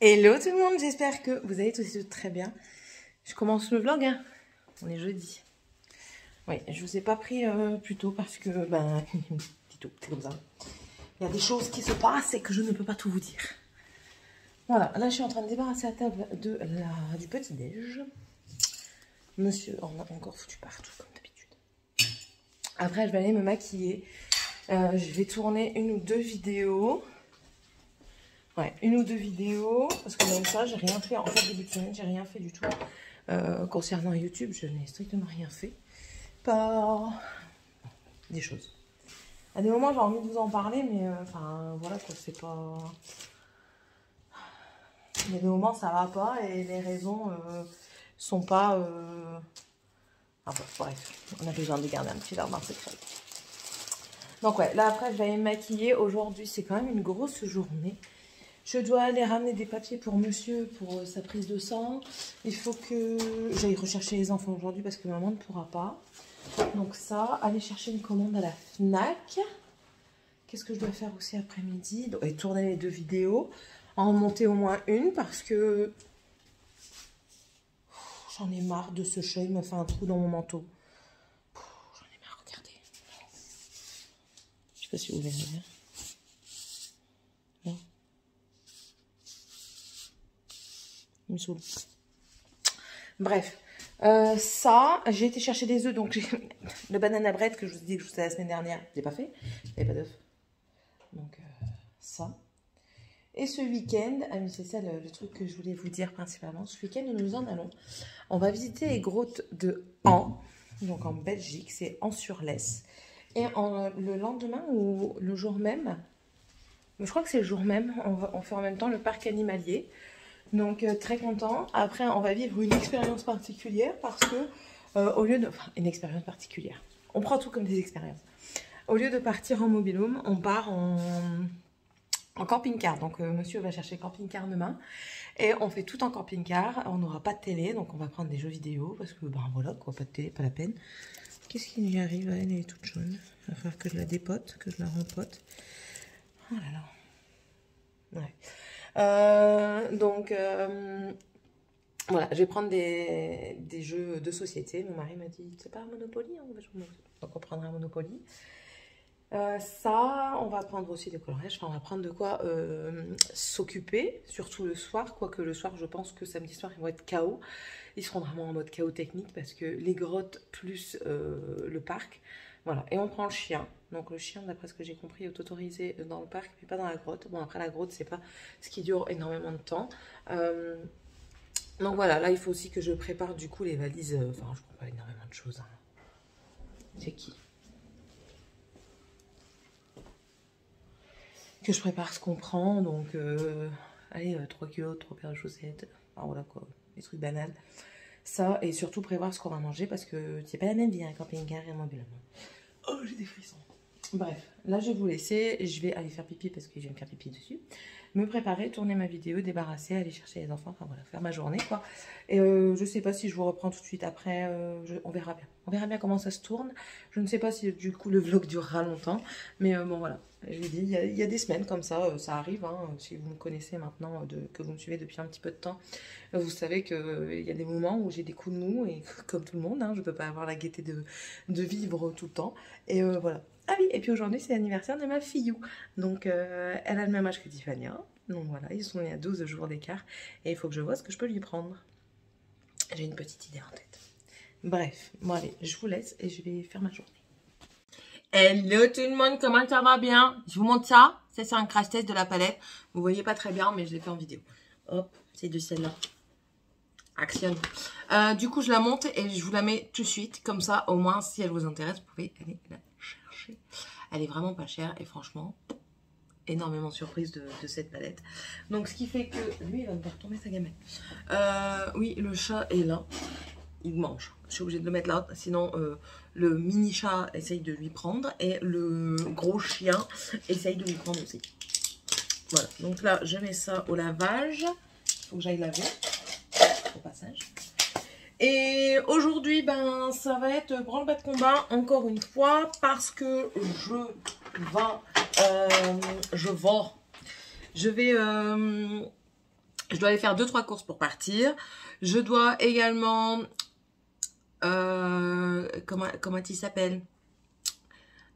Hello tout le monde, j'espère que vous allez tous très bien. Je commence le vlog, hein. On est jeudi. Oui, je vous ai pas pris plus tôt parce que, c'est comme ça. Il y a des choses qui se passent et que je ne peux pas tout vous dire. Voilà, là je suis en train de débarrasser la table du petit-déj. Monsieur en a encore foutu partout comme d'habitude. Après je vais aller me maquiller. Je vais tourner une ou deux vidéos. Ouais, une ou deux vidéos, parce que même ça, j'ai rien fait. En fait, début de semaine, j'ai rien fait du tout. Concernant YouTube, je n'ai strictement rien fait. Pas des choses. À des moments, j'ai envie de vous en parler, mais enfin, voilà, quoi, c'est pas... Il y a des moments, ça va pas, et les raisons sont pas... Enfin, bref, on a besoin de garder un petit jardin secret. Donc ouais, là, après, je vais aller me maquiller. Aujourd'hui, c'est quand même une grosse journée. Je dois aller ramener des papiers pour monsieur pour sa prise de sang. Il faut que j'aille rechercher les enfants aujourd'hui parce que maman ne pourra pas. Donc ça, aller chercher une commande à la FNAC. Qu'est-ce que je dois faire aussi après-midi? Et tourner les deux vidéos. En monter au moins une parce que j'en ai marre de ce chat. Il me fait un trou dans mon manteau. J'en ai marre, regardez. Je sais pas si vous verrez bien. Il me saoule. Bref, ça, j'ai été chercher des œufs, donc j'ai le banana bread que je vous ai dit que je faisais la semaine dernière, je l'ai pas fait, il n'y avait pas d'œufs. Donc ça. Et ce week-end, ah oui c'est ça le truc que je voulais vous dire principalement, ce week-end nous en allons. On va visiter les grottes de An, donc en Belgique, c'est An-sur-Lesse. Et le lendemain ou le jour même, je crois que c'est le jour même, on fait en même temps le parc animalier. Donc très content. Après on va vivre une expérience particulière parce que au lieu de... Enfin une expérience particulière. On prend tout comme des expériences. Au lieu de partir en mobil-home, on part en camping-car. Donc monsieur va chercher le camping-car demain. Et on fait tout en camping-car. On n'aura pas de télé. Donc on va prendre des jeux vidéo. Parce que ben voilà quoi, pas de télé, pas la peine. Qu'est-ce qui lui arrive? Elle est toute jaune. Il va falloir que je la dépote, que je la rempote. Oh là là. Ouais. Voilà, je vais prendre des jeux de société. Mon mari m'a dit, c'est pas un Monopoly, hein, donc on prendra un Monopoly. Ça, on va prendre aussi des coloriages, enfin on va prendre de quoi s'occuper, surtout le soir, quoique le soir je pense que samedi soir ils vont être KO. Ils seront vraiment en mode chaos technique parce que les grottes plus le parc. Voilà, et on prend le chien. Donc le chien, d'après ce que j'ai compris, est autorisé dans le parc, mais pas dans la grotte. Bon, après la grotte, c'est pas ce qui dure énormément de temps. Donc voilà, là il faut aussi que je prépare du coup les valises. Enfin, je prends pas énormément de choses. Hein. C'est qui? Que je prépare ce qu'on prend. Donc, allez, 3 kilos, 3 paires de chaussettes. Enfin voilà quoi, des trucs banals. Ça, et surtout prévoir ce qu'on va manger parce que c'est pas la même vie, un camping-car et un mobile. Oh, j'ai des frissons. Bref, là je vais vous laisser. Je vais aller faire pipi parce que je vais me faire pipi dessus. Me préparer, tourner ma vidéo, débarrasser, aller chercher les enfants. Enfin voilà, faire ma journée quoi. Et je sais pas si je vous reprends tout de suite après. On verra bien. On verra bien comment ça se tourne. Je ne sais pas si du coup le vlog durera longtemps. Mais bon voilà. Je l'ai dit, il y a des semaines comme ça, ça arrive. Hein, si vous me connaissez maintenant, que vous me suivez depuis un petit peu de temps, vous savez qu'il y a des moments où j'ai des coups de mou. Et comme tout le monde, hein, je ne peux pas avoir la gaieté de vivre tout le temps. Et voilà. Ah oui, et puis aujourd'hui, c'est l'anniversaire de ma fille. Donc, elle a le même âge que Tiffania. Donc voilà, ils sont nés à 12 jours d'écart. Et il faut que je vois ce que je peux lui prendre. J'ai une petite idée en tête. Bref, bon allez, je vous laisse et je vais faire ma journée. Hello tout le monde, comment ça va bien? Je vous montre ça. Ça, c'est un crash test de la palette. Vous voyez pas très bien, mais je l'ai fait en vidéo. Hop, c'est de celle-là. Action. Du coup, je la monte et je vous la mets tout de suite. Comme ça, au moins, si elle vous intéresse, vous pouvez aller la chercher. Elle est vraiment pas chère et franchement, énormément surprise de cette palette. Donc, ce qui fait que... Lui, il va me faire tomber sa gamelle. Oui, le chat est là. Il mange. Je suis obligée de le mettre là, sinon le mini chat essaye de lui prendre et le gros chien essaye de lui prendre aussi. Voilà, donc là je mets ça au lavage. Il faut que j'aille laver au passage. Et aujourd'hui, ben ça va être branle-bas de combat encore une fois parce que je vais Je dois aller faire 2-3 courses pour partir. Je dois également... comment il s'appelle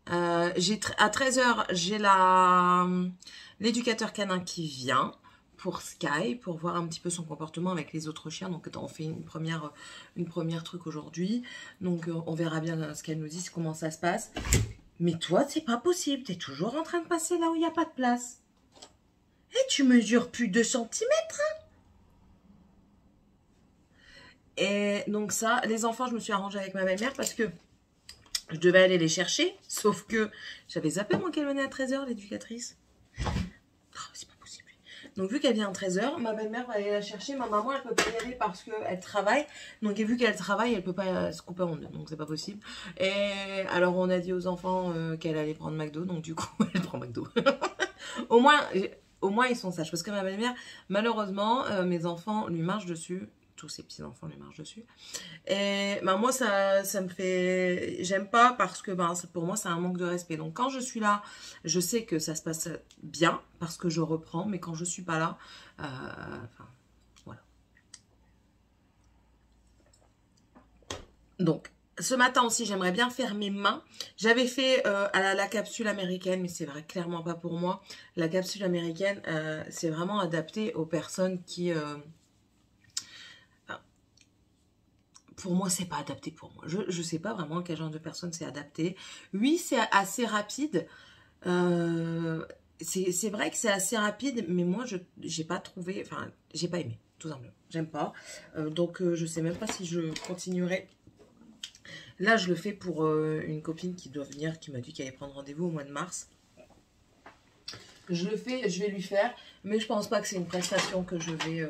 à 13h, j'ai l'éducateur canin qui vient pour Sky, pour voir un petit peu son comportement avec les autres chiens. Donc on fait une première truc aujourd'hui. Donc on verra bien ce qu'elle nous dit, comment ça se passe. Mais toi, c'est pas possible. T'es toujours en train de passer là où il n'y a pas de place. Et tu mesures plus de 2 centimètres. Et donc ça, les enfants, je me suis arrangée avec ma belle-mère parce que je devais aller les chercher. Sauf que j'avais zappé moi qu'elle venait à 13h, l'éducatrice. Oh, c'est pas possible. Donc vu qu'elle vient à 13h, ma belle-mère va aller la chercher. Ma maman, elle peut pas y aller parce qu'elle travaille. Donc vu qu'elle travaille, elle peut pas se couper en deux. Donc c'est pas possible. Et alors on a dit aux enfants qu'elle allait prendre McDo. Donc du coup, elle prend McDo. Au moins ils sont sages. Parce que ma belle-mère, malheureusement, mes enfants lui marchent dessus. Tous ses petits-enfants lui marchent dessus. Et ben, moi, ça me fait... J'aime pas parce que pour moi, c'est un manque de respect. Donc, quand je suis là, je sais que ça se passe bien parce que je reprends. Mais quand je suis pas là, voilà. Donc, ce matin aussi, j'aimerais bien faire mes mains. J'avais fait à la capsule américaine, mais c'est vrai, clairement pas pour moi. La capsule américaine, c'est vraiment adapté aux personnes qui... pour moi, c'est pas adapté pour moi. Je sais pas vraiment quel genre de personne c'est adapté. Oui, c'est assez rapide. C'est vrai que c'est assez rapide, mais moi, j'ai pas trouvé... Enfin, j'ai pas aimé, tout simplement. J'aime pas. Donc, je sais même pas si je continuerai. Là, je le fais pour une copine qui doit venir, qui m'a dit qu'elle allait prendre rendez-vous au mois de mars. Je le fais, je vais lui faire, mais je pense pas que c'est une prestation que je vais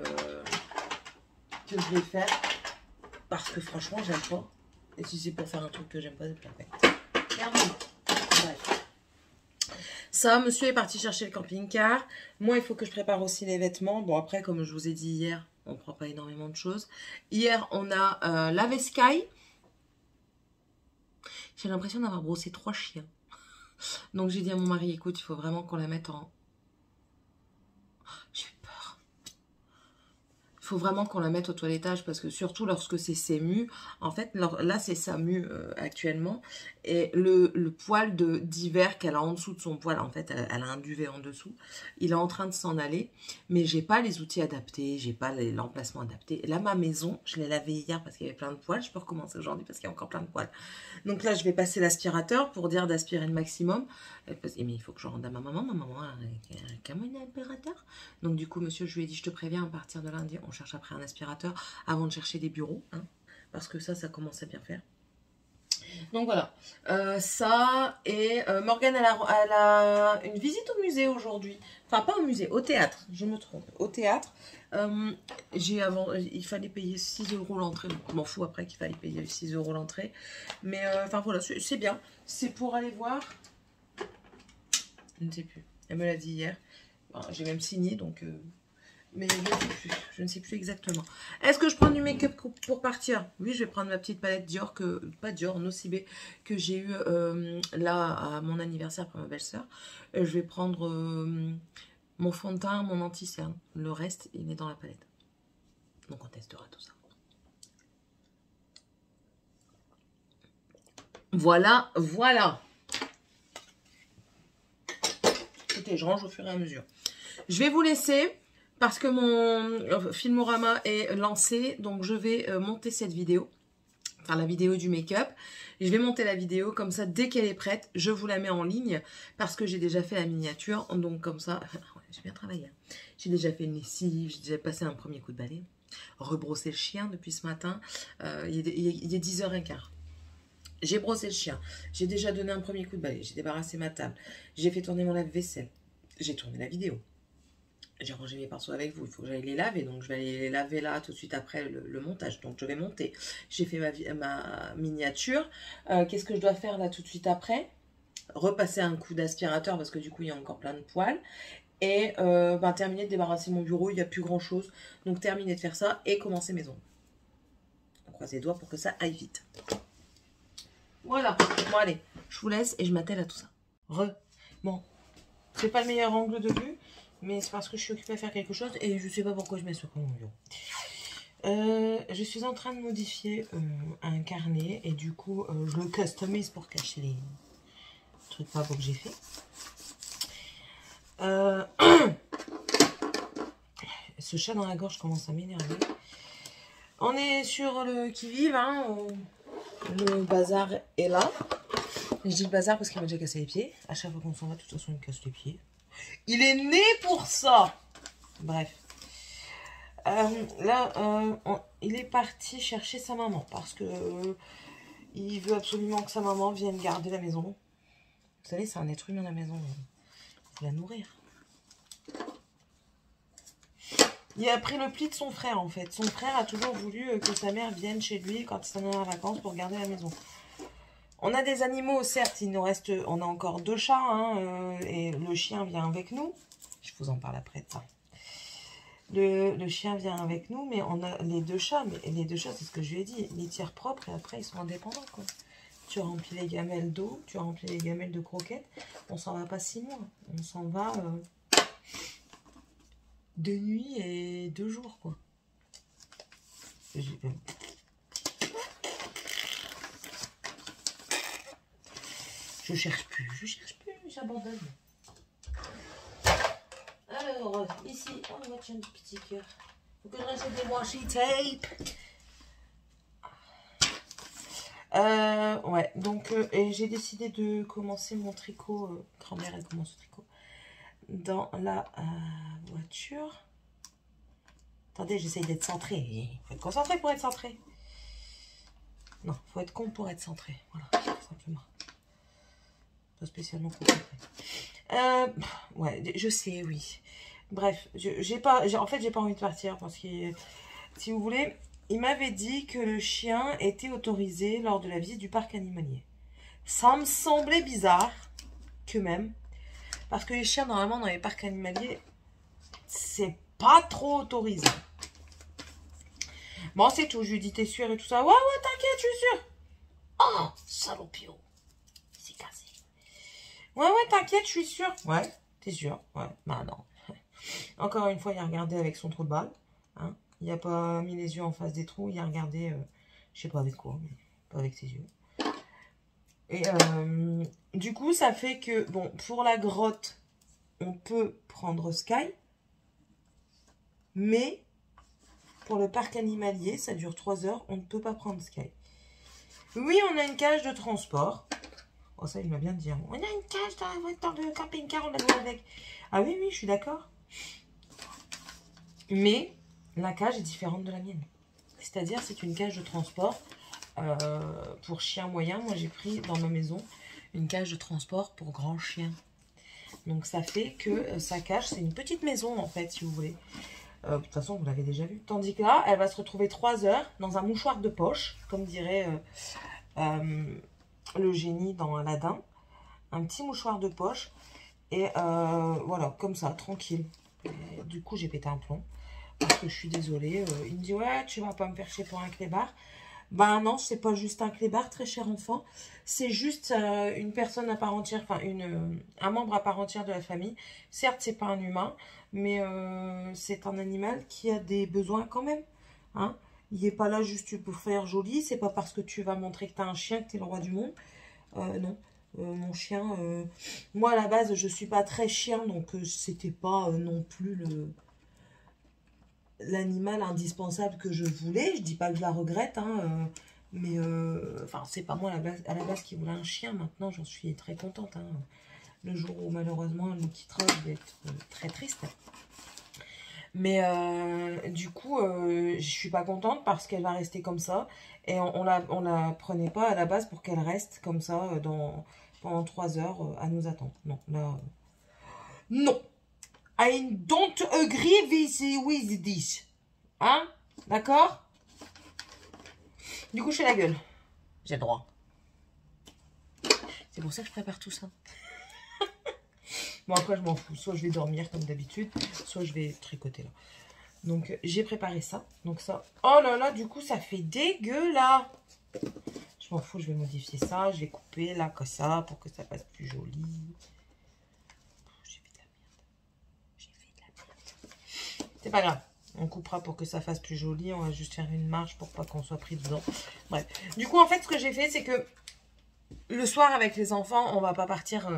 faire. Parce que franchement, j'aime pas. Et si c'est pour faire un truc que j'aime pas, c'est pas la peine. Clairement. Bref. Ça, monsieur est parti chercher le camping-car. Moi, il faut que je prépare aussi les vêtements. Bon, après, comme je vous ai dit hier, on prend pas énormément de choses. Hier, on a lavé Sky. J'ai l'impression d'avoir brossé 3 chiens. Donc, j'ai dit à mon mari, écoute, il faut vraiment qu'on la mette en... J'ai peur. Il faut vraiment qu'on la mette au toilettage parce que surtout lorsque c'est SEMU, en fait, là c'est SAMU actuellement, et le poil d'hiver qu'elle a en dessous de son poil, en fait, elle a un duvet en dessous, il est en train de s'en aller, mais j'ai pas les outils adaptés, j'ai pas l'emplacement adapté. Là, ma maison, je l'ai lavée hier parce qu'il y avait plein de poils, je peux recommencer aujourd'hui parce qu'il y a encore plein de poils. Donc là, je vais passer l'aspirateur pour dire d'aspirer le maximum, mais il faut que je rende à ma maman a un camion d'aspirateur. Donc du coup, monsieur, je lui ai dit, je te préviens, à partir de lundi, on cherche après un aspirateur avant de chercher des bureaux, hein, parce que ça commence à bien faire. Donc voilà, ça, et Morgane, elle a une visite au musée aujourd'hui. Enfin, pas au musée, au théâtre, je me trompe, au théâtre. Il fallait payer 6 € l'entrée, donc je m'en fous après qu'il fallait payer 6 € l'entrée. Mais enfin voilà, c'est bien, c'est pour aller voir, je ne sais plus, elle me l'a dit hier. Enfin, j'ai même signé, donc... mais je ne sais plus exactement. Est-ce que je prends du make-up pour partir? Oui, je vais prendre ma petite palette Dior, pas Dior, Nocibé, que j'ai eu là à mon anniversaire pour ma belle-sœur. Je vais prendre mon fond de teint, mon anti-cerne. Le reste, il est dans la palette. Donc on testera tout ça. Voilà, voilà. Écoutez, je range au fur et à mesure. Je vais vous laisser parce que mon Filmorama est lancé. Donc, je vais monter cette vidéo. Enfin, la vidéo du make-up. Je vais monter la vidéo. Comme ça, dès qu'elle est prête, je vous la mets en ligne. Parce que j'ai déjà fait la miniature. Donc, comme ça, ouais, j'ai bien travaillé. J'ai déjà fait une lessive. J'ai déjà passé un premier coup de balai. Rebrossé le chien depuis ce matin. Il est 10h15. J'ai brossé le chien. J'ai déjà donné un premier coup de balai. J'ai débarrassé ma table. J'ai fait tourner mon lave-vaisselle. J'ai tourné la vidéo. J'ai rangé mes pinceaux avec vous. Il faut que j'aille les laver. Donc, je vais aller les laver là tout de suite après le montage. Donc, je vais monter. J'ai fait ma miniature. Qu'est-ce que je dois faire là tout de suite après? Repasser un coup d'aspirateur parce que du coup, il y a encore plein de poils. Et terminer de débarrasser mon bureau. Il n'y a plus grand-chose. Donc, terminer de faire ça et commencer mes ongles. On croise les doigts pour que ça aille vite. Voilà, bon allez, je vous laisse et je m'attelle à tout ça. Bon, c'est pas le meilleur angle de vue, Mais c'est parce que je suis occupée à faire quelque chose et je sais pas pourquoi je mets ce mon bureau. Je suis en train de modifier un carnet et du coup je le customise pour cacher les trucs pas beaux que j'ai fait. Ce chat dans la gorge commence à m'énerver. On est sur le qui-vive, hein, le bazar est là. Je dis le bazar parce qu'il m'a déjà cassé les pieds. À chaque fois qu'on s'en va, de toute façon, il me casse les pieds. Il est né pour ça. Bref. Là, il est parti chercher sa maman parce que il veut absolument que sa maman vienne garder la maison. Vous savez, c'est un être humain à la maison. Il faut la nourrir. Il a pris le pli de son frère, en fait. Son frère a toujours voulu que sa mère vienne chez lui quand il s'en est en vacances pour garder la maison. On a des animaux, certes, il nous reste... On a encore 2 chats, hein, et le chien vient avec nous. Je vous en parle après de ça. Le chien vient avec nous, mais on a les 2 chats. Mais les 2 chats, c'est ce que je lui ai dit. Les tiers propres, et après, ils sont indépendants, quoi. Tu remplis les gamelles d'eau, tu remplis les gamelles de croquettes. On s'en va pas 6 mois. On s'en va 2 nuits et 2 jours, quoi. Je cherche plus, j'abandonne. Alors, ici, oh, on va tiens, un petit cœur. Faut que je rachète des washi tape. Ouais, donc, et j'ai décidé de commencer mon tricot. Grand-mère, elle commence le tricot. Dans la voiture. Attendez, j'essaye d'être centré. Il faut être concentré pour être centré. Non, faut être con pour être centré. Voilà, tout simplement. Pas spécialement concentré. Ouais, je sais, oui. Bref, en fait, j'ai pas envie de partir parce que, si vous voulez, il m'avait dit que le chien était autorisé lors de la visite du parc animalier. Ça me semblait bizarre, que même, parce que les chiens, normalement, dans les parcs animaliers, c'est pas trop autorisé. Bon, c'est tout. Je lui dis, t'es sûr et tout ça. Ouais, ouais, t'inquiète, je suis sûr. Oh, salopio. Il s'est cassé. Ouais, ouais, t'inquiète, je suis sûr. Ouais, t'es sûr. Ouais, bah non. Encore une fois, il a regardé avec son trou de balle. Hein. Il n'a pas mis les yeux en face des trous. Il a regardé, je sais pas avec quoi, mais pas avec ses yeux. Et du coup, ça fait que, bon, pour la grotte, on peut prendre Sky. Mais pour le parc animalier, ça dure 3 heures, on ne peut pas prendre Sky. Oui, on a une cage de transport. Oh, ça, il m'a bien dit. Hein. On a une cage dans le camping-car, on l'a mis avec. Ah oui, oui, je suis d'accord. Mais la cage est différente de la mienne. C'est-à-dire, c'est une cage de transport pour chien moyen. Moi, j'ai pris dans ma maison une cage de transport pour grand chien. Donc, ça fait que sa cage, c'est une petite maison, en fait, si vous voulez. De toute façon, vous l'avez déjà vu. Tandis que là, elle va se retrouver 3 heures dans un mouchoir de poche, comme dirait le génie dans Aladdin. Un petit mouchoir de poche. Et voilà, comme ça, tranquille. Et du coup, j'ai pété un plomb. Parce que je suis désolée. Il me dit, ouais, tu vas pas me faire chier pour un clébard. Ben non, c'est pas juste un clébard, très cher enfant. C'est juste une personne à part entière, enfin un membre à part entière de la famille. Certes, c'est pas un humain, mais c'est un animal qui a des besoins quand même. Hein. Il n'est pas là juste pour faire joli. C'est pas parce que tu vas montrer que tu as un chien que tu es le roi du monde. Non. Mon chien, moi à la base, je suis pas très chien, donc c'était pas non plus l'animal indispensable que je voulais. Je dis pas que je la regrette, hein, mais enfin, c'est pas moi à la base qui voulais un chien. Maintenant, j'en suis très contente. Hein. Le jour où malheureusement elle nous quittera, je vais être très triste. Mais du coup, je suis pas contente parce qu'elle va rester comme ça. Et on la prenait pas à la base pour qu'elle reste comme ça pendant 3 heures à nous attendre. Non, là, non. I don't agree with this. Hein? D'accord? Du coup, je fais la gueule. J'ai le droit. C'est pour ça que je prépare tout ça. Bon, après, je m'en fous. Soit je vais dormir comme d'habitude, soit je vais tricoter là. Donc, j'ai préparé ça. Donc, ça... Oh là là, du coup, ça fait dégueulasse. Je m'en fous, je vais modifier ça. Je vais couper là, comme ça, pour que ça fasse plus joli. J'ai fait de la merde. J'ai fait de pas grave. On coupera pour que ça fasse plus joli. On va juste faire une marge pour pas qu'on soit pris dedans. Bref. Du coup, en fait, ce que j'ai fait, c'est que le soir, avec les enfants, on va pas partir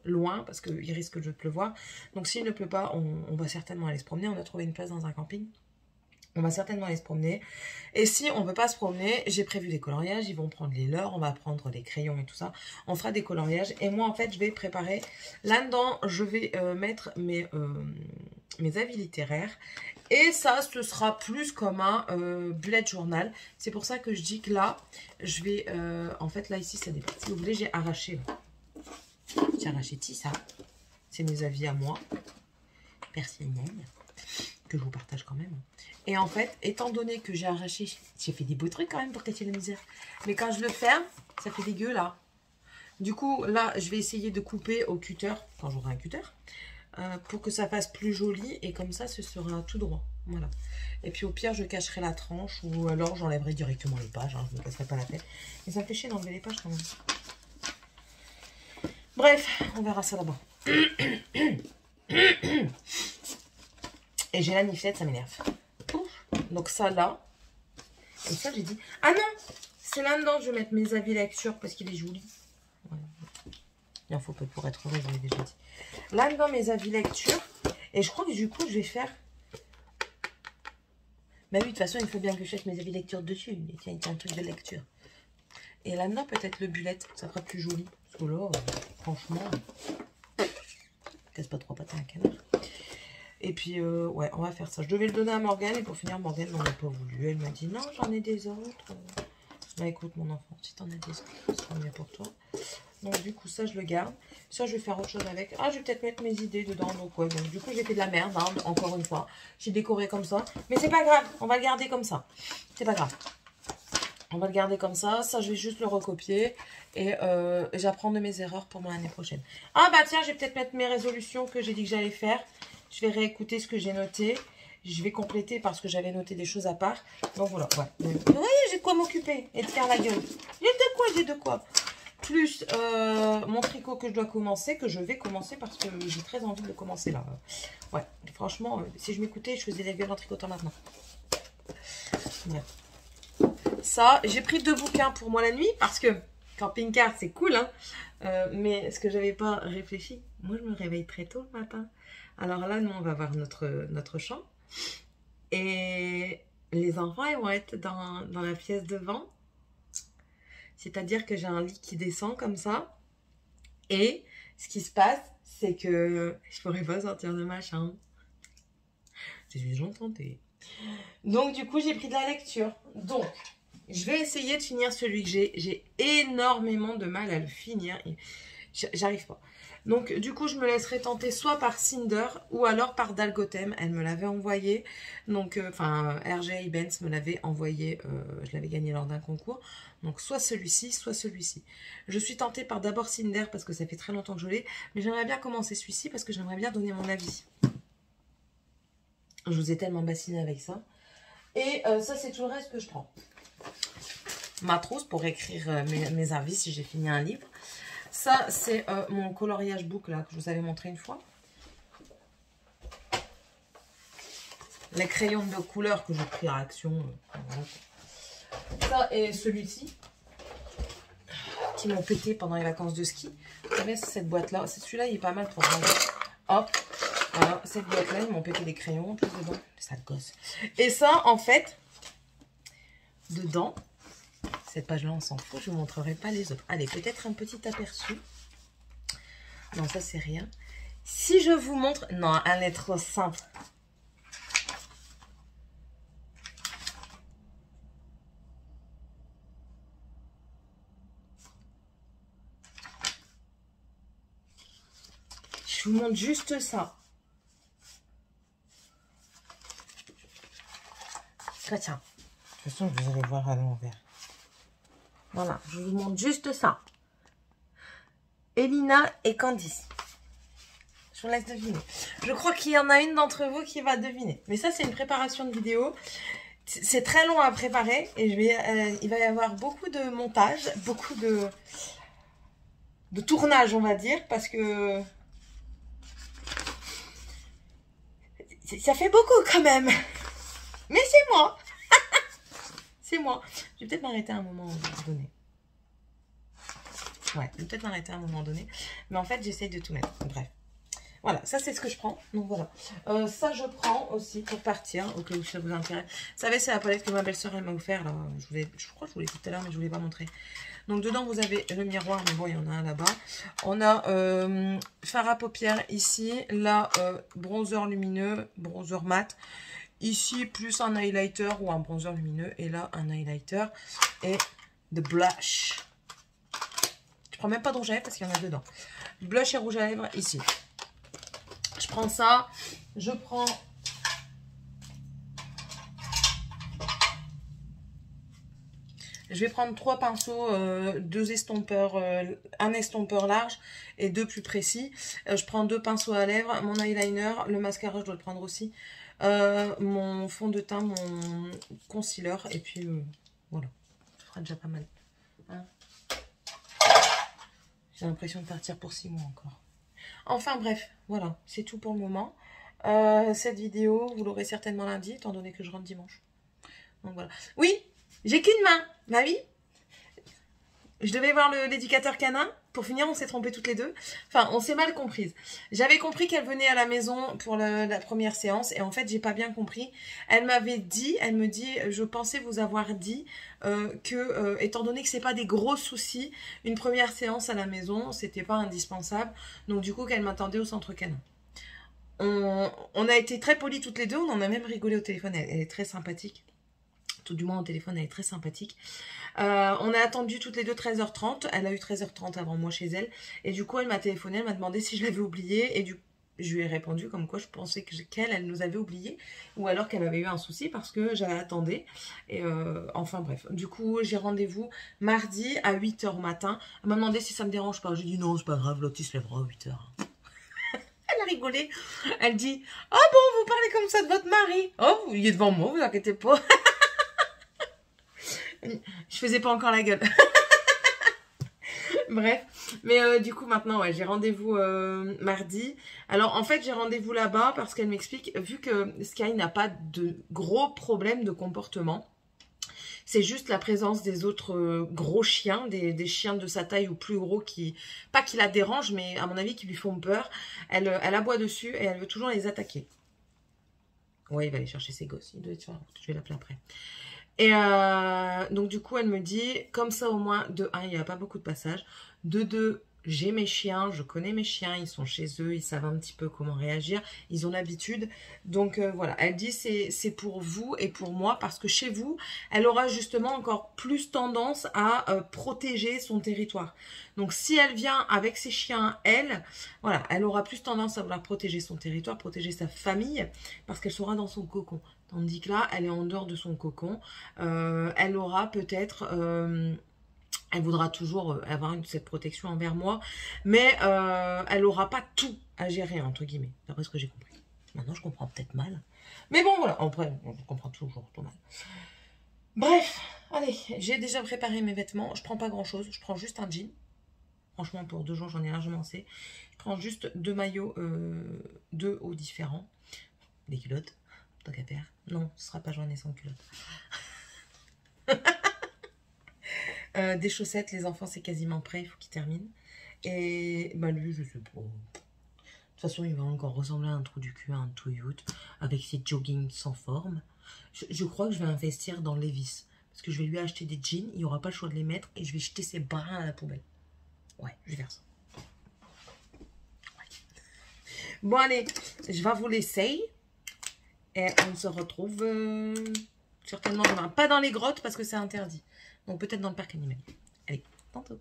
loin parce qu'il risque de pleuvoir. Donc, s'il ne pleut pas, on va certainement aller se promener. On a trouvé une place dans un camping. On va certainement aller se promener. Et si on ne veut pas se promener, j'ai prévu des coloriages. Ils vont prendre les leurs, on va prendre les crayons et tout ça. On fera des coloriages. Et moi, en fait, je vais préparer. Là-dedans, je vais mettre mes avis littéraires. Et ça, ce sera plus comme un bullet journal. C'est pour ça que je dis que là, je vais... en fait, là, ici, ça dépend. Si vous voulez, j'ai arraché. J'ai arraché ti, ça. C'est mes avis à moi. Personnels. Que je vous partage quand même. Et en fait, étant donné que j'ai arraché, j'ai fait des beaux trucs quand même pour cacher la misère. Mais quand je le ferme, ça fait dégueu là. Du coup, là, je vais essayer de couper au cutter, quand j'aurai un cutter, pour que ça fasse plus joli. Et comme ça, ce sera tout droit. Voilà. Et puis au pire, je cacherai la tranche ou alors j'enlèverai directement les pages. Hein, je ne me casserai pas la tête. Mais ça me fait chier d'enlever les pages quand même. Bref, on verra ça là-bas. Et j'ai la niflette, ça m'énerve. Donc ça là. Et ça j'ai dit. Ah non, c'est là-dedans je vais mettre mes avis lecture parce qu'il est joli. Ouais. Il en faut peu pour être heureux, je l'ai déjà dit. Là-dedans mes avis lecture. Et je crois que du coup je vais faire. Bah oui, de toute façon il faut bien que je fasse mes avis lecture dessus. Tiens, il y a un truc de lecture. Et là-dedans peut-être le bullet, ça fera plus joli. Parce que là, franchement, casse pas trois pattes à un canard. Et puis, ouais, on va faire ça. Je devais le donner à Morgane et pour finir, Morgane n'en a pas voulu. Elle m'a dit, non, j'en ai des autres. Bah écoute, mon enfant, si t'en as des autres, ce sera mieux pour toi. Donc, du coup, ça, je le garde. Ça, je vais faire autre chose avec. Ah, je vais peut-être mettre mes idées dedans. Donc, ouais, donc, du coup, j'ai fait de la merde, hein, encore une fois. J'ai décoré comme ça. Mais c'est pas grave, on va le garder comme ça. C'est pas grave. On va le garder comme ça. Ça, je vais juste le recopier. Et j'apprends de mes erreurs pour l'année prochaine. Ah, bah tiens, je vais peut-être mettre mes résolutions que j'ai dit que j'allais faire. Je vais réécouter ce que j'ai noté. Je vais compléter parce que j'avais noté des choses à part. Donc voilà, ouais. Vous voyez, j'ai de quoi m'occuper et de faire la gueule. J'ai de quoi. Plus mon tricot que je dois commencer, que je vais commencer parce que j'ai très envie de le commencer là. Ouais, franchement, si je m'écoutais, je faisais la gueule en tricotant maintenant. Ouais. Ça, j'ai pris 2 bouquins pour moi la nuit parce que camping-car, c'est cool, hein. Mais ce que j'avais pas réfléchi, moi je me réveille très tôt le matin. Alors là, nous, on va voir notre chambre. Et les enfants, ils vont être dans la pièce devant. C'est-à-dire que j'ai un lit qui descend comme ça. Et ce qui se passe, c'est que je pourrais pas sortir de ma chambre. Je suis gentille. Donc, du coup, j'ai pris de la lecture. Donc, je vais essayer de finir celui que j'ai. J'ai énormément de mal à le finir. J'arrive pas. Donc, du coup, je me laisserai tenter soit par Cinder ou alors par Dalgotem. Elle me l'avait envoyé. Donc, enfin, RJ Benz me l'avait envoyé. Je l'avais gagné lors d'un concours. Donc, soit celui-ci, soit celui-ci. Je suis tentée par d'abord Cinder parce que ça fait très longtemps que je l'ai. Mais j'aimerais bien commencer celui-ci parce que j'aimerais bien donner mon avis. Je vous ai tellement bassiné avec ça. Et ça, c'est tout le reste que je prends. Ma trousse pour écrire mes avis si j'ai fini un livre. Ça, c'est mon coloriage book là, que je vous avais montré une fois. Les crayons de couleur que j'ai pris à Action. Ça et celui-ci, qui m'ont pété pendant les vacances de ski. Vous savez, c'est cette boîte-là. Celui-là, il est pas mal pour ranger. Hop, voilà, cette boîte-là, ils m'ont pété des crayons en plus dedans. Ça gosse. Et ça, en fait, dedans... Cette page-là, on s'en fout. Je ne vous montrerai pas les autres. Allez, peut-être un petit aperçu. Non, ça, c'est rien. Si je vous montre... Non, un lettre simple. Je vous montre juste ça. Tiens. De toute façon, vous allez voir à l'envers. Voilà, je vous montre juste ça. Elina et Candice. Je vous laisse deviner. Je crois qu'il y en a une d'entre vous qui va deviner. Mais ça, c'est une préparation de vidéo. C'est très long à préparer. Et il va y avoir beaucoup de montage, beaucoup de tournage, on va dire. Parce que Ça fait beaucoup quand même. Mais c'est moi. C'est moi. Je vais peut-être m'arrêter à un moment donné. Ouais, je vais peut-être m'arrêter à un moment donné. Mais en fait, j'essaye de tout mettre. Bref. Voilà, ça c'est ce que je prends. Donc voilà. Ça je prends aussi pour partir, au cas où ça vous intéresse. Vous savez, c'est la palette que ma belle-sœur elle m'a offert. Là. Je crois que je vous l'ai dit tout à l'heure, mais je ne vous l'ai pas montré. Donc dedans, vous avez le miroir, mais bon, il y en a un là-bas. On a fard à paupières ici. Là, bronzer lumineux, bronzer mat. Ici, plus un highlighter ou un bronzer lumineux. Et là, un highlighter et de blush. Je prends même pas de rouge à lèvres parce qu'il y en a dedans. Blush et rouge à lèvres ici. Je prends ça. Je prends... Je vais prendre 3 pinceaux, 2 estompeurs, un estompeur large et 2 plus précis. Je prends 2 pinceaux à lèvres, mon eyeliner, le mascara, je dois le prendre aussi. Mon fond de teint, mon concealer et puis voilà. Ça fera déjà pas mal. Hein, j'ai l'impression de partir pour 6 mois encore. Enfin bref, voilà, c'est tout pour le moment. Cette vidéo, vous l'aurez certainement lundi, étant donné que je rentre dimanche. Donc voilà. Oui, j'ai qu'une main. Bah oui. Je devais voir l'éducateur canin. Pour finir, on s'est trompés toutes les deux. Enfin, on s'est mal comprises. J'avais compris qu'elle venait à la maison pour la première séance. Et en fait, j'ai pas bien compris. Elle m'avait dit, elle me dit, je pensais vous avoir dit que, étant donné que c'est pas des gros soucis, une première séance à la maison, c'était pas indispensable. Donc du coup, qu'elle m'attendait au centre canin. On a été très polis toutes les deux. On en a même rigolé au téléphone. Elle est très sympathique. Tout du moins au téléphone, elle est très sympathique. On a attendu toutes les deux 13h30. Elle a eu 13h30 avant moi chez elle. Et du coup, elle m'a téléphoné, elle m'a demandé si je l'avais oubliée. Et je lui ai répondu comme quoi je pensais qu'elle nous avait oublié. Ou alors qu'elle avait eu un souci parce que j'avais attendé. Et enfin bref. Du coup, j'ai rendez-vous mardi à 8h matin. Elle m'a demandé si ça me dérange pas. J'ai dit non, c'est pas grave, l'autre il se lèvera à 8h. Elle a rigolé. Elle dit « Oh bon, vous parlez comme ça de votre mari. Oh, il est devant moi, vous inquiétez pas. » Je faisais pas encore la gueule. Bref, mais du coup maintenant ouais, j'ai rendez-vous mardi. Alors en fait j'ai rendez-vous là-bas parce qu'elle m'explique, vu que Sky n'a pas de gros problèmes de comportement, c'est juste la présence des autres gros chiens, des chiens de sa taille ou plus gros qui, pas qui la dérangent, mais à mon avis qui lui font peur. Elle aboie dessus et elle veut toujours les attaquer. Ouais, il va aller chercher ses gosses, il doit être sur la route, je vais l'appeler après. Et donc du coup elle me dit, comme ça au moins, de 1, il n'y a pas beaucoup de passages, de 2, j'ai mes chiens, je connais mes chiens, ils sont chez eux, ils savent un petit peu comment réagir, ils ont l'habitude. Donc voilà, elle dit c'est pour vous et pour moi, parce que chez vous, elle aura justement encore plus tendance à protéger son territoire. Donc si elle vient avec ses chiens, voilà, elle aura plus tendance à vouloir protéger son territoire, protéger sa famille, parce qu'elle sera dans son cocon. Tandis que là, elle est en dehors de son cocon. Elle aura peut-être... elle voudra toujours avoir cette protection envers moi. Mais elle n'aura pas tout à gérer, entre guillemets. D'après ce que j'ai compris. Maintenant, je comprends peut-être mal. Mais bon, voilà. Après, je comprends toujours tout mal. Bref, allez. J'ai déjà préparé mes vêtements. Je prends pas grand-chose. Je prends juste un jean. Franchement, pour 2 jours, j'en ai largement assez. Je prends juste 2 maillots, 2 hauts différents. Des culottes. Tant qu'à faire. Non, ce sera pas journée sans culotte. Des chaussettes, les enfants, c'est quasiment prêt, il faut qu'ils terminent. Et bah lui, je sais pas. De toute façon, il va encore ressembler à un trou du cul, à un Toyota, avec ses joggings sans forme. Je crois que je vais investir dans Levi's. Parce que je vais lui acheter des jeans, il n'y aura pas le choix de les mettre, et je vais jeter ses brins à la poubelle. Ouais, je vais faire ça. Ouais. Bon, allez, je vais vous laisser. Et on se retrouve certainement demain. Pas dans les grottes parce que c'est interdit. Donc peut-être dans le parc animal. Allez, tantôt.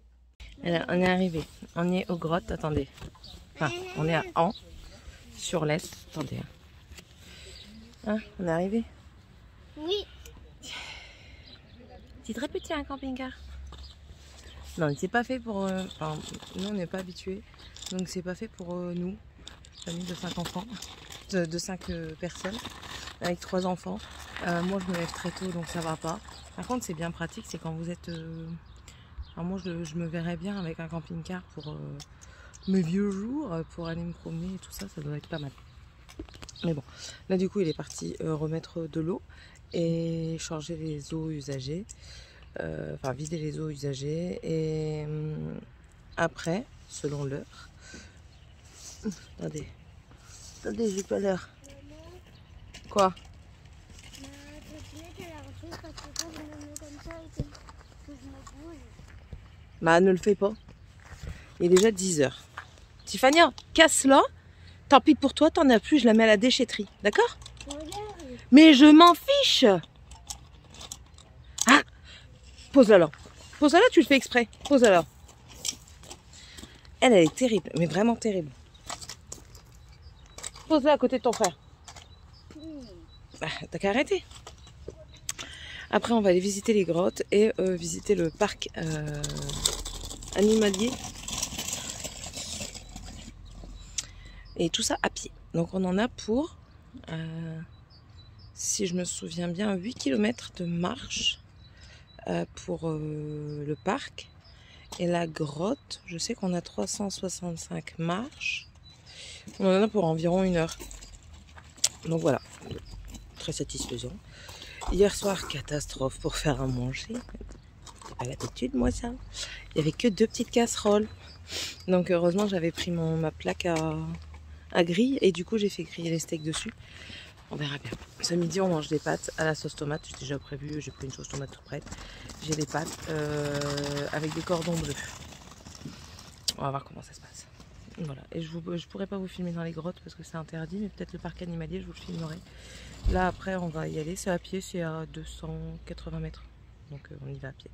Alors, on est arrivé. On est aux grottes. Attendez. Enfin, on est à An, sur l'Est. Attendez. Hein, on est arrivé? Oui. C'est très petit un camping-car. Non, c'est pas fait pour... Enfin, nous, on n'est pas habitués. Donc c'est pas fait pour nous. Famille de 5 enfants. De 5 personnes. Avec 3 enfants. Moi, je me lève très tôt, donc ça va pas. Par contre, c'est bien pratique, c'est quand vous êtes... Enfin, moi, je me verrais bien avec un camping-car pour mes vieux jours, pour aller me promener et tout ça, ça doit être pas mal. Mais bon, là du coup il est parti remettre de l'eau et changer les eaux usagées, enfin vider les eaux usagées, et après, selon l'heure, attendez, j'ai pas l'heure. Quoi? Bah ne le fais pas, il est déjà 10 h. Tiffania, casse-la. Tant pis pour toi, t'en as plus, je la mets à la déchetterie, d'accord? Mais je m'en fiche. Ah, pose-la là. Pose-la là, tu le fais exprès. Pose-la là. Elle est terrible, mais vraiment terrible. Pose-la à côté de ton frère. Bah, t'as qu'à arrêter. Après, on va aller visiter les grottes et visiter le parc animalier. Et tout ça à pied. Donc on en a pour, si je me souviens bien, 8 km de marche pour le parc. Et la grotte, je sais qu'on a 365 marches. On en a pour environ 1 heure. Donc voilà, très satisfaisant. Hier soir, catastrophe pour faire à manger. C'est pas l'habitude, moi, ça. Il n'y avait que 2 petites casseroles. Donc heureusement, j'avais pris ma plaque à grille et du coup j'ai fait griller les steaks dessus. On verra bien. Ce midi on mange des pâtes à la sauce tomate. J'ai déjà prévu, j'ai pris une sauce tomate toute prête. J'ai des pâtes avec des cordons bleus. On va voir comment ça se passe. Voilà. Et je pourrais pas vous filmer dans les grottes parce que c'est interdit, mais peut-être le parc animalier je vous le filmerai. Là après on va y aller, c'est à pied, c'est à 280 mètres. Donc on y va à pied.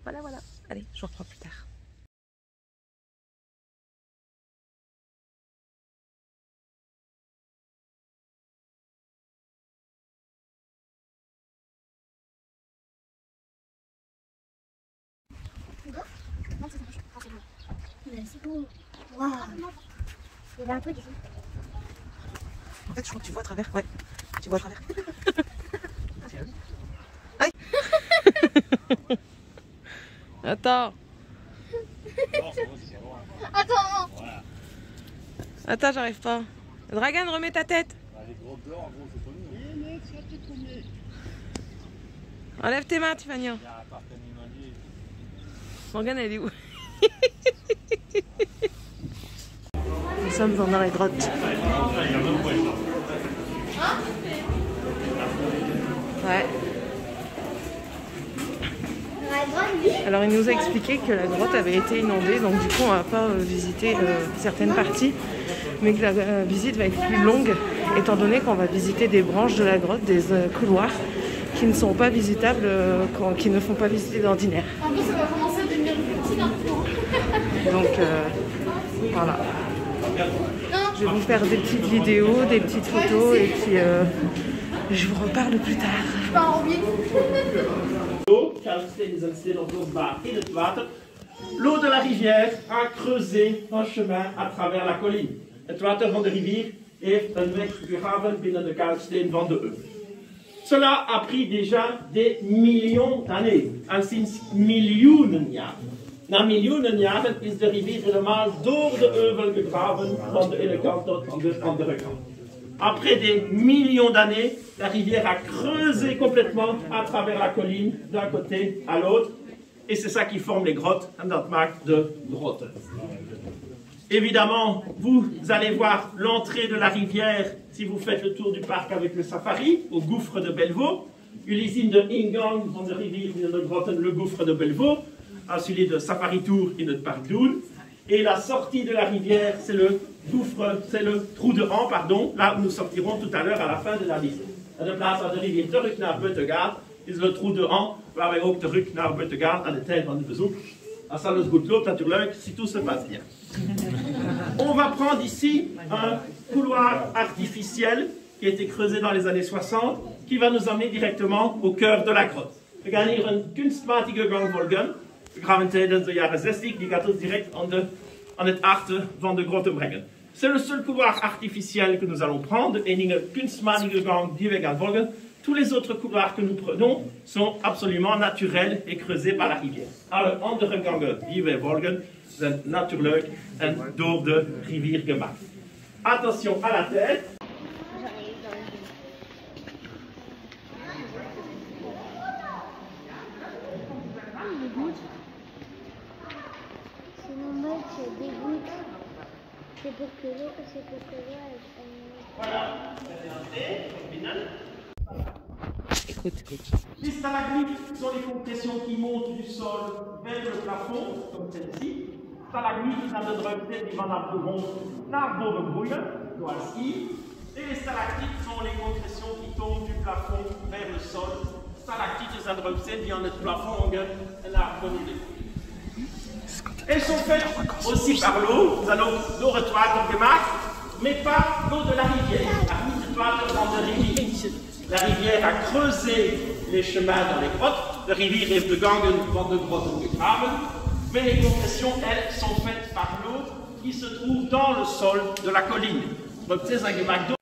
Voilà. Allez, je vous reprends plus tard. C'est beau. Waouh. Il y a un truc ici. En fait, je crois que tu vois à travers. Ouais, tu vois à travers. Aïe. Attends. Attends, j'arrive pas. Dragan, remets ta tête. Enlève tes mains, Tiffania. Morgane, elle est où? Nous sommes dans la grotte. Ouais. Alors il nous a expliqué que la grotte avait été inondée, donc du coup on va pas visiter certaines parties, mais que la visite va être plus longue, étant donné qu'on va visiter des branches de la grotte, des couloirs qui ne sont pas visitables, qui ne font pas visiter d'ordinaire. En plus, ça va commencer à devenir petit d'un coup. Donc voilà. Je vais vous faire des petites vidéos, des petites photos et puis je vous reparle plus tard. L'eau de la rivière a creusé un chemin à travers la colline. Het water van de rivier heeft een weg gegraven binnen de kalksteen van de Euvel. Cela a pris déjà des millions d'années, en sinds miljoenen jaren. Na miljoenen jaren is de rivier helemaal door de Euvel gegraven, van de ene kant tot de andere kant. Après des millions d'années, la rivière a creusé complètement à travers la colline, d'un côté à l'autre, et c'est ça qui forme les grottes, en dat maakt de grotten. Évidemment, vous allez voir l'entrée de la rivière si vous faites le tour du parc avec le safari, au gouffre de Bellevaux. Jullie zien de ingang van de rivier in de grotten, le gouffre de Bellevaux, à celui de Safari Tour in het parc Doel. Et la sortie de la rivière, c'est le gouffre, c'est le trou de Han, pardon, là où nous sortirons tout à l'heure à la fin de la liste. En de plaats waar de rivier terug naar Butte gaat, is le trou de Han, waar wij ook terug naar Butte gaan aan het tijd van het bezoek. Als alles goed loopt natuurlijk, si tout se passe bien. On va prendre ici un couloir artificiel qui a été creusé dans les années 60, qui va nous emmener directement au cœur de la grotte. We gaan hier een kunstmatige gang volgen, gegraven tijdens de jaren 60, die gaat ons direct aan het hart van de grotte brengen. C'est le seul couloir artificiel que nous allons prendre, en een kunstmatige gang die we gaan volgen. Tous les autres couloirs que nous prenons sont absolument naturels et creusés par la rivière. Alle andere gangen die we volgen zijn natuurlijk en door de rivier gemaakt. Attention à la tête. pour que l'eau, Voilà, c'est un terminal. Écoute. Les stalagmites sont les compressions qui montent du sol vers le plafond, comme celle-ci. Stalagmites zijn de drukte die vanaf de grond naar boven groeien, zoals hier. Et les stalactites sont les compressions qui tombent du plafond vers le sol. Stalactites zijn de drukte die aan het plafond hangen en naar beneden. Elles sont faites aussi par l'eau. Nous allons l'eau retourner gemaakt, mais pas l'eau de la rivière. La retourner van de rivière. La rivière a creusé les chemins dans les grottes. De rivière heeft de gangen van de grotten gegraven. Mais les compressions, elles, sont faites par l'eau qui se trouve dans le sol de la colline. Donc, c'est un gemaakt d'eau.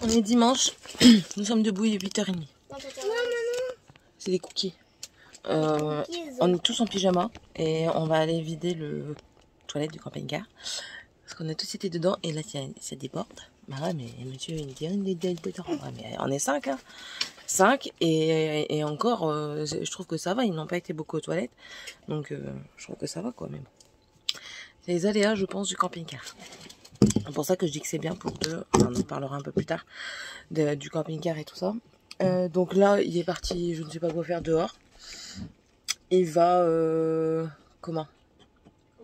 On est dimanche, nous sommes debout, il est 8h30. Non, maman. C'est des cookies. On est tous en pyjama et on va aller vider le toilette du camping-car. Parce qu'on a tous été dedans et là ça déborde. Bah ouais, mais monsieur il dit ouais, mais on est 5 hein. 5 et encore je trouve que ça va, ils n'ont pas été beaucoup aux toilettes. Donc je trouve que ça va quoi, mais bon. C'est les aléas je pense du camping-car. C'est pour ça que je dis que c'est bien pour deux. Enfin, on en parlera un peu plus tard du camping-car et tout ça. Donc là il est parti, je ne sais pas quoi faire dehors. Il va comment?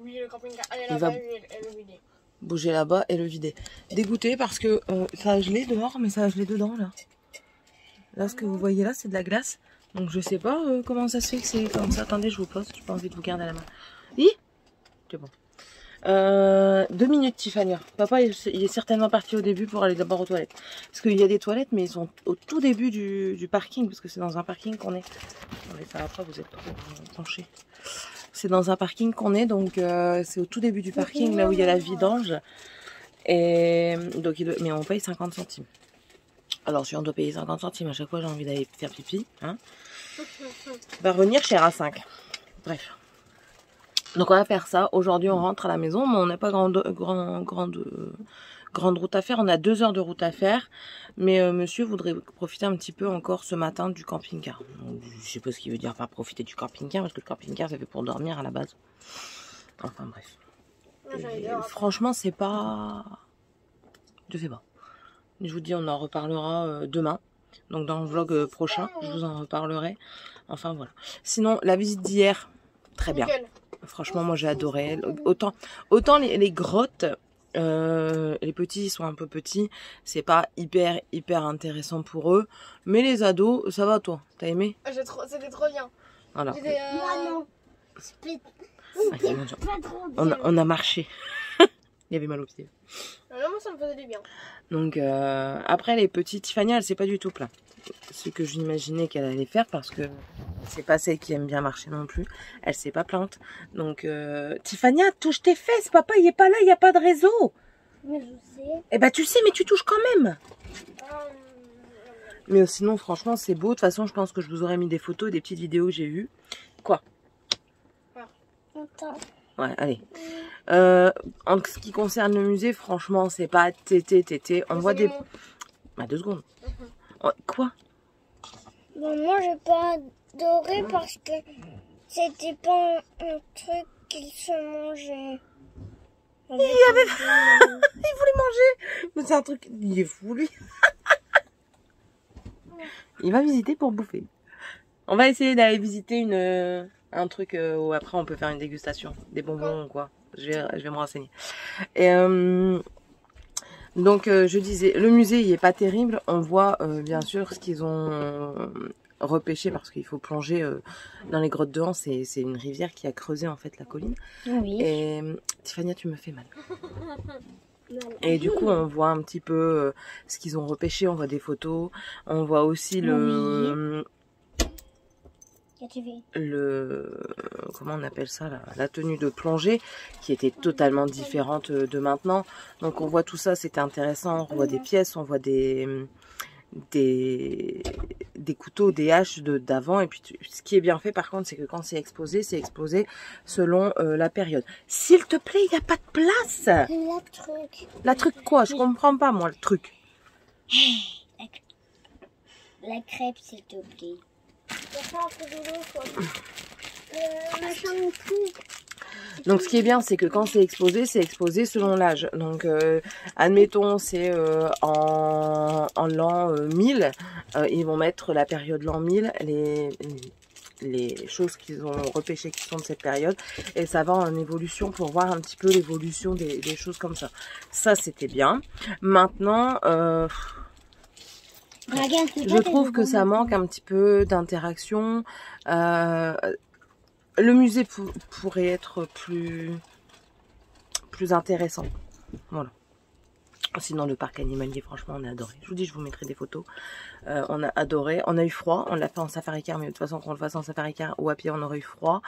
Oui, le camping-car. Allez Il là-bas va et le vider. bouger là-bas et le vider. Dégoûté parce que ça a gelé dehors, mais ça a gelé dedans là. Là, ce que vous voyez là, c'est de la glace. Donc je sais pas comment ça se fait que c'est comme ça. Attendez, je vous pose. J'ai pas envie de vous garder à la main. Oui, c'est bon. 2 minutes, Tiffany. Papa, il est certainement parti au début pour aller d'abord aux toilettes. Parce qu'il y a des toilettes, mais ils sont au tout début du parking. Parce que c'est dans un parking qu'on est. Attendez, ça va pas, vous êtes trop penchés. C'est dans un parking qu'on est, donc c'est au tout début du parking, là où il y a la vidange. Et donc, mais on paye 50 centimes. Alors, si on doit payer 50 centimes à chaque fois, j'ai envie d'aller faire pipi. Hein, va revenir cher à 5. Bref. Donc, on va faire ça. Aujourd'hui, on rentre à la maison, mais on n'a pas grande route à faire. On a 2 heures de route à faire. Mais monsieur voudrait profiter un petit peu encore ce matin du camping-car. Je sais pas ce qu'il veut dire par profiter du camping-car, parce que le camping-car, c'est fait pour dormir à la base. Enfin, bref. Franchement, c'est pas... Je sais pas. Je vous dis, on en reparlera demain. Donc, dans le vlog prochain, je vous en reparlerai. Enfin, voilà. Sinon, la visite d'hier, très bien. Franchement, moi, j'ai adoré. Autant les grottes... les petits sont un peu petits, c'est pas hyper intéressant pour eux, mais les ados, ça va toi, t'as aimé? C'était trop bien. Voilà. Moi non. On a marché. Il y avait mal aux pieds. Non, moi ça me faisait du bien. Donc après les petits, Tiffany elle s'est pas du tout plaint. Ce que j'imaginais qu'elle allait faire parce que c'est pas celle qui aime bien marcher non plus. Elle s'est pas plainte. Donc Tiffany, touche tes fesses, papa il est pas là, il y a pas de réseau. Mais je sais. Eh ben tu sais mais tu touches quand même. Mais sinon franchement c'est beau. De toute façon je pense que je vous aurais mis des photos, des petites vidéos que j'ai vues. Quoi? Attends. Ouais, allez. En ce qui concerne le musée, franchement, c'est pas tété. On voit des... Bah, 2 secondes. Quoi? Bon, moi, j'ai pas adoré parce que c'était pas un truc qu'il se mangeait. Il voulait manger. Mais c'est un truc... Il est fou, lui. Il va visiter pour bouffer. On va essayer d'aller visiter un truc où après on peut faire une dégustation. Des bonbons ou quoi. Je vais me renseigner. Et donc je disais, le musée il est pas terrible. On voit bien sûr ce qu'ils ont repêché parce qu'il faut plonger dans les grottes de Han. C'est une rivière qui a creusé en fait la colline. Oui. Et Tiffany, tu me fais mal. Et du coup on voit un petit peu ce qu'ils ont repêché. On voit des photos. On voit aussi comment on appelle ça là, la tenue de plongée qui était totalement différente de maintenant. Donc on voit tout ça, c'était intéressant. On voit des pièces, on voit des couteaux, des haches d'avant. Et puis ce qui est bien fait par contre, c'est que quand c'est exposé selon la période. S'il te plaît, il n'y a pas de place. La truc quoi? Je comprends pas moi le truc. La crêpe s'il te plaît. Donc ce qui est bien c'est que quand c'est exposé selon l'âge. Donc admettons c'est en l'an 1000, ils vont mettre la période l'an 1000, les choses qu'ils ont repêchées qui sont de cette période, et ça va en évolution pour voir un petit peu l'évolution des choses comme ça. Ça c'était bien. Maintenant je trouve que ça manque un petit peu d'interaction. Le musée pourrait être plus intéressant. Voilà. Sinon le parc animalier, franchement on a adoré. Je vous dis, je vous mettrai des photos. On a adoré. On a eu froid. On l'a fait en safari car, mais de toute façon qu'on le fasse en safari car ou à pied on aurait eu froid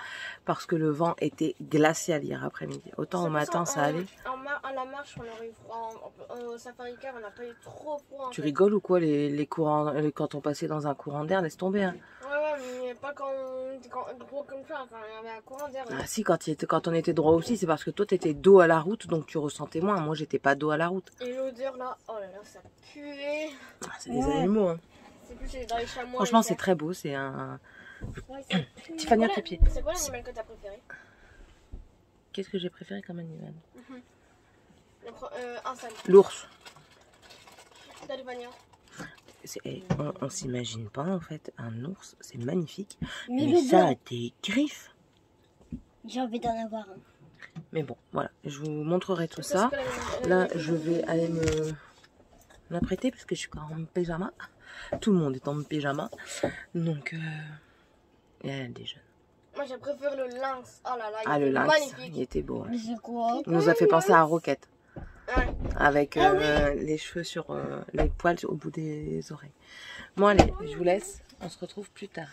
parce que le vent était glacial hier après-midi. Autant au matin ça allait. À la marche on aurait eu froid. Au safari car on n'a pas eu trop froid. Tu rigoles ou quoi, les courants, quand on passait dans un courant d'air, laisse tomber. Hein. Ouais, mais pas quand on était gros comme ça, quand il y avait un courant d'air. Ah si, quand on était droit aussi, c'est parce que toi t'étais dos à la route, donc tu ressentais moins. Moi j'étais pas dos à la route. Et l'odeur là, oh là là, ça puait. Ah, c'est des animaux. Hein. C'est plus dans les chamois. Franchement c'est très beau, c'est un... Ouais, Tiffany à tes pieds. C'est quoi l'animal que t'as préféré? Qu'est-ce que j'ai préféré comme animal? Un seul. L'ours. On s'imagine pas en fait, un ours c'est magnifique, mais ça a des griffes. J'ai envie d'en avoir un. Mais bon, voilà, je vous montrerai tout ça. Là, je vais aller m'apprêter parce que je suis en pyjama. Tout le monde est en pyjama. Donc, il y a des jeunes. Moi, j'ai préféré le lynx. Oh là là, il le lynx, magnifique. il était beau. Ouais. Mais c'est quoi? Il nous a fait penser à Roquette. Ouais. Avec les cheveux sur les poils au bout des oreilles. Bon, allez, je vous laisse. On se retrouve plus tard.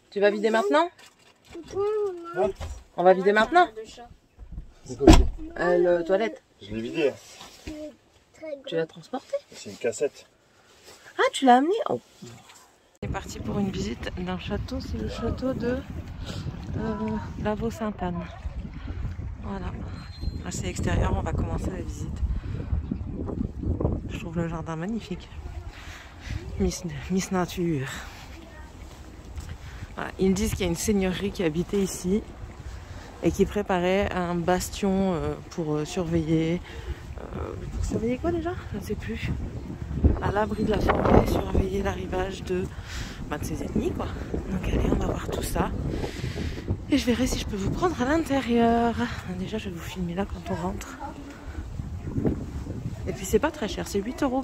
Tu vas vider maintenant? Ouais. On va vider maintenant? C'est quoi? Le toilette. Je l'ai vidé. Tu l'as transporté? C'est une cassette. Ah, tu l'as amené? Oh. On est parti pour une visite d'un château. C'est le château de La Vaux-Sainte-Anne. Voilà. Là, c'est extérieur. On va commencer la visite. Je trouve le jardin magnifique. Miss Nature. Voilà. Ils disent qu'il y a une seigneurie qui habitait ici et qui préparait un bastion pour surveiller. Pour surveiller quoi déjà? Je ne sais plus. À l'abri de la forêt, surveiller l'arrivage de ses ennemis, quoi. Donc allez, on va voir tout ça. Et je verrai si je peux vous prendre à l'intérieur. Déjà, je vais vous filmer là quand on rentre. Et puis c'est pas très cher, c'est 8 €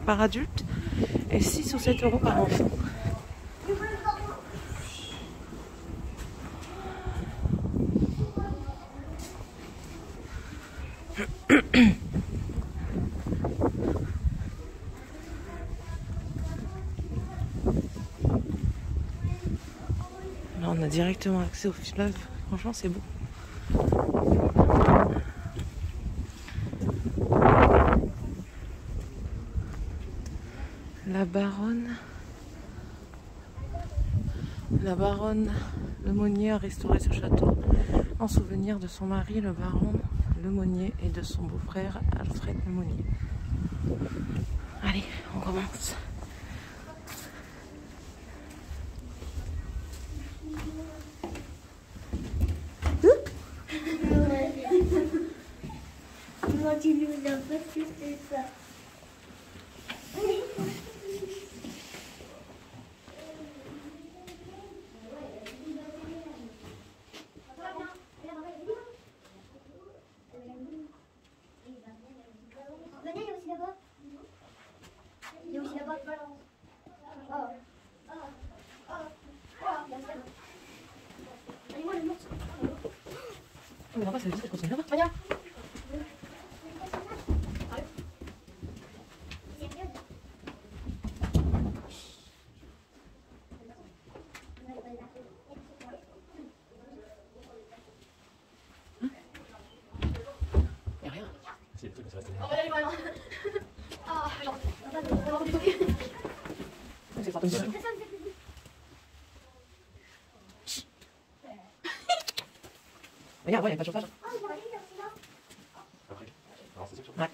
par adulte et 6 ou 7 € par enfant. Là, on a directement accès au fleuve. Franchement, c'est beau. La baronne Lemonnier a restauré ce château en souvenir de son mari, le baron Lemonnier, et de son beau-frère Alfred Lemonnier. Allez, on commence. Moi, tu nous as pas fait ça. On va pas, ça veut dire que je continue là-bas. Regarde. Y'a rien. C'est le truc que ça reste. On va aller voir. Ah, genre. C'est pas possible. Regarde, ouais, il n'y a pas de chauffage. Après. Alors, c'est sûr. Ouais.